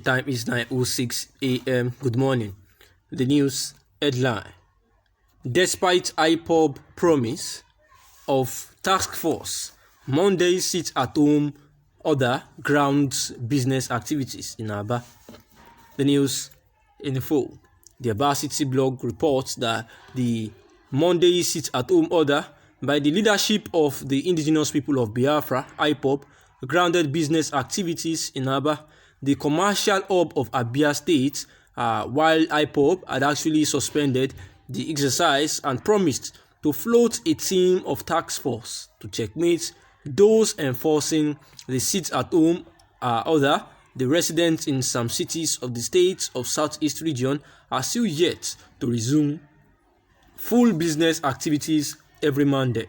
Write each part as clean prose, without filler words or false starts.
time is 9:06 a.m. Good morning. The news headline: despite Ipob promise of task force, Monday sits at home order grounds business activities in Aba. The news in full. The Aba City blog reports that the Monday sit at home order by the leadership of the indigenous people of Biafra, Ipob, grounded business activities in Aba, the commercial hub of Abia State, while Ipob had actually suspended the exercise and promised to float a team of task force to checkmate those enforcing the sit-at-home order. The residents in some cities of the states of Southeast region are still yet to resume full business activities every Monday.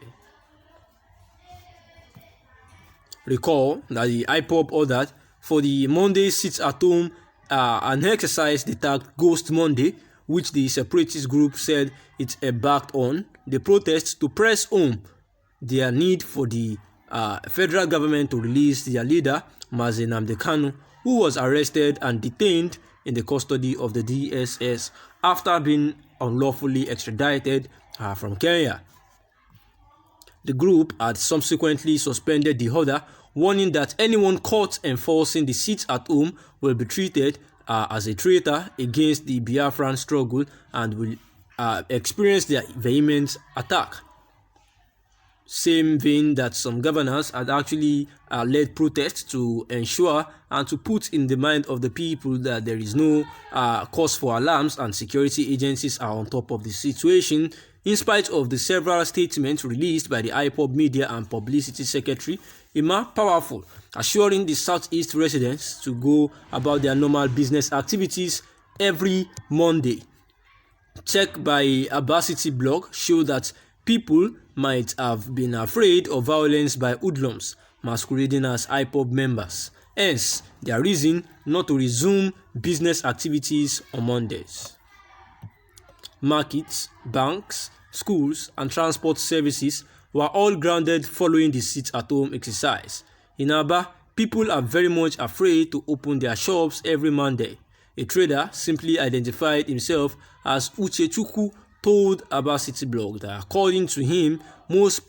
Recall that the Ipob ordered for the Monday sit-at-home an exercise they tagged Ghost Monday, which the separatist group said it embarked on the protest to press home their need for the federal government to release their leader, Mazi Nnamdi Kanu, who was arrested and detained in the custody of the DSS after being unlawfully extradited from Kenya. The group had subsequently suspended the order, warning that anyone caught enforcing the sit-at-home will be treated as a traitor against the Biafran struggle and will experience their vehement attack. Same vein that some governors had actually led protests to ensure and to put in the mind of the people that there is no cause for alarms and security agencies are on top of the situation, in spite of the several statements released by the Ipob Media and Publicity Secretary, Emma Powerful, assuring the Southeast residents to go about their normal business activities every Monday. Check by Aba City blog showed that people might have been afraid of violence by hoodlums masquerading as Ipob members. Hence, their reason not to resume business activities on Mondays. Markets, banks, schools, and transport services were all grounded following the sit-at-home exercise. In Aba, people are very much afraid to open their shops every Monday. A trader simply identified himself as Uchechukwu told Aba City blog that according to him, most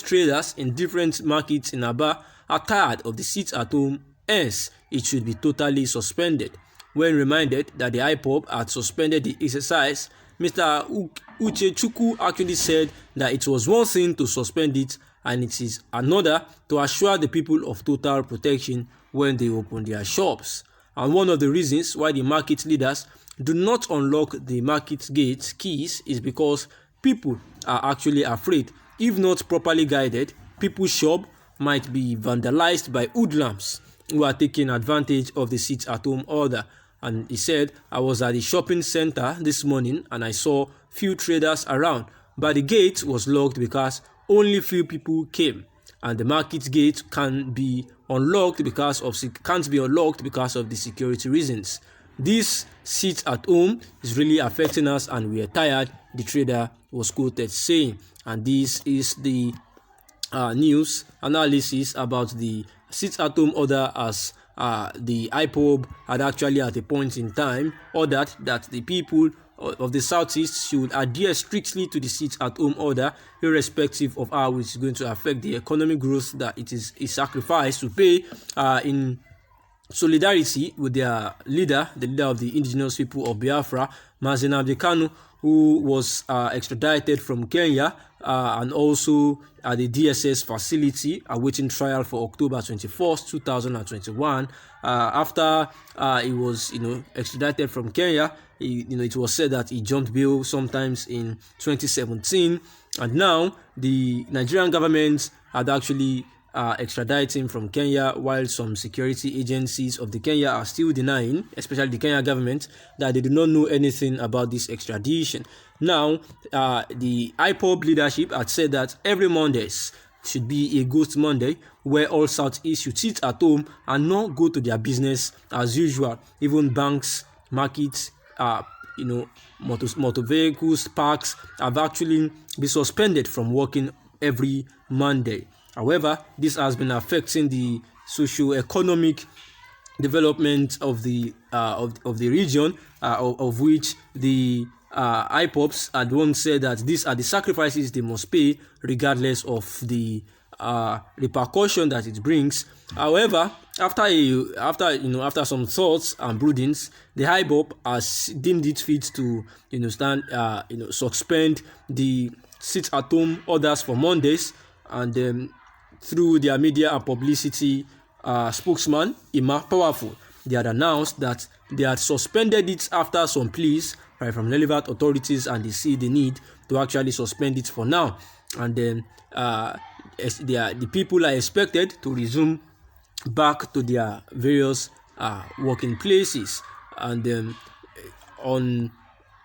traders in different markets in Aba are tired of the sit-at-home, hence it should be totally suspended. When reminded that the Ipob had suspended the exercise, Mr. Uchechukwu actually said that it was one thing to suspend it and it is another to assure the people of total protection when they open their shops. And one of the reasons why the market leaders do not unlock the market gate keys is because people are actually afraid. If not properly guided, people's shop might be vandalized by hoodlums who are taking advantage of the sit-at-home order. And he said, I was at the shopping center this morning and I saw few traders around, but the gate was locked because only few people came, and the market gate can't be unlocked because of the security reasons. This sit-at-home is really affecting us and we are tired, the trader was quoted saying. And this is the news analysis about the sit-at-home order, as the Ipob had actually at a point in time ordered that the people of the Southeast should adhere strictly to the sit-at-home order, irrespective of how it's going to affect the economic growth that it is a sacrifice to pay in solidarity with their leader, the leader of the indigenous people of Biafra, Mazi Nnamdi Kanu, who was extradited from Kenya and also at the DSS facility awaiting trial for October 21st, 2021. After he was, extradited from Kenya, it was said that he jumped bail sometimes in 2017, and now the Nigerian government had actually extradite him from Kenya, while some security agencies of the Kenya are still denying, especially the Kenya government, that they do not know anything about this extradition. Now, the Ipob leadership had said that every Mondays should be a Ghost Monday, where all Southeast should sit at home and not go to their business as usual. Even banks, markets, motor vehicles, parks have actually been suspended from working every Monday. However, this has been affecting the socio-economic development of the region, of which the Ipobs had once said that these are the sacrifices they must pay regardless of the repercussion that it brings. However, after some thoughts and broodings, the Ipob has deemed it fit to suspend the sit-at-home orders for Mondays, and through their media and publicity spokesman Ima Powerful, they had announced that they had suspended it after some pleas from relevant authorities, and they see the need to actually suspend it for now. And then the people are expected to resume back to their various working places, and on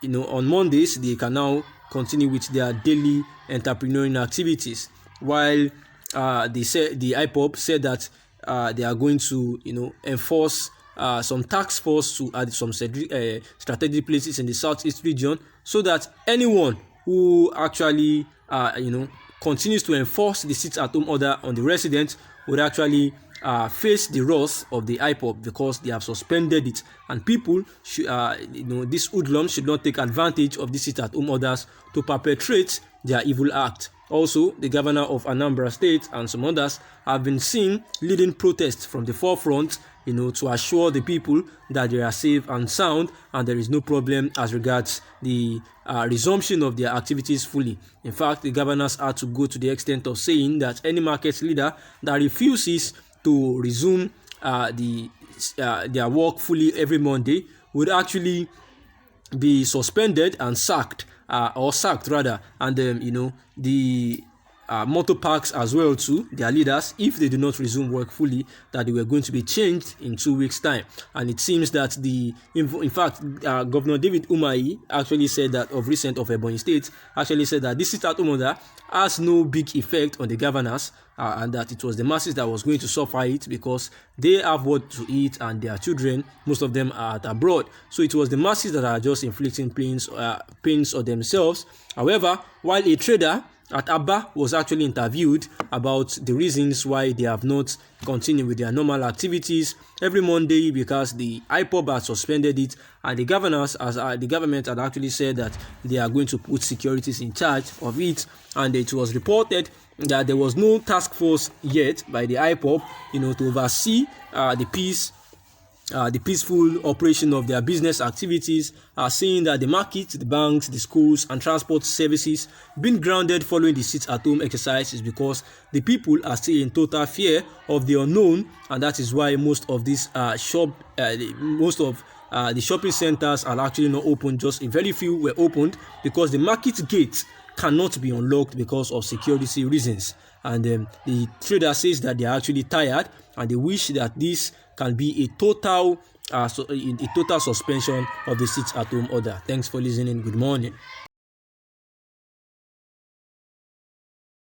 Mondays they can now continue with their daily entrepreneurial activities, while the Ipob said that they are going to enforce some task force to add some strategic places in the southeast region, so that anyone who actually continues to enforce the sit-at-home order on the residents would actually face the wrath of the Ipob, because they have suspended it, and people should these hoodlums should not take advantage of the sit-at-home orders to perpetrate their evil act. Also, the governor of Anambra State and some others have been seen leading protests from the forefront, to assure the people that they are safe and sound, and there is no problem as regards the resumption of their activities fully. In fact, the governors had to go to the extent of saying that any market leader that refuses to resume their work fully every Monday would actually be suspended and sacked, and the motor parks as well too, their leaders, if they do not resume work fully, that they were going to be changed in 2 weeks time. And it seems that Governor David Umahi actually said that of Ebonyi State actually said that this sit-at-home order has no big effect on the governors, and that it was the masses that was going to suffer it, because they have what to eat and their children, most of them are abroad. So it was the masses that are just inflicting pains on themselves. However, while a trader at Abba was actually interviewed about the reasons why they have not continued with their normal activities every Monday, because the Ipob had suspended it, and the government had actually said that they are going to put securities in charge of it. And it was reported that there was no task force yet by the Ipob, to oversee the peaceful operation of their business activities, saying that the market, the banks, the schools, and transport services being grounded following the sit-at-home exercise is because the people are still in total fear of the unknown, and that is why most of these the shopping centers are actually not open. Just a very few were opened, because the market gates cannot be unlocked because of security reasons. And the trader says that they are actually tired, and they wish that this can be a total suspension of the sit-at-home order. Thanks for listening. Good morning.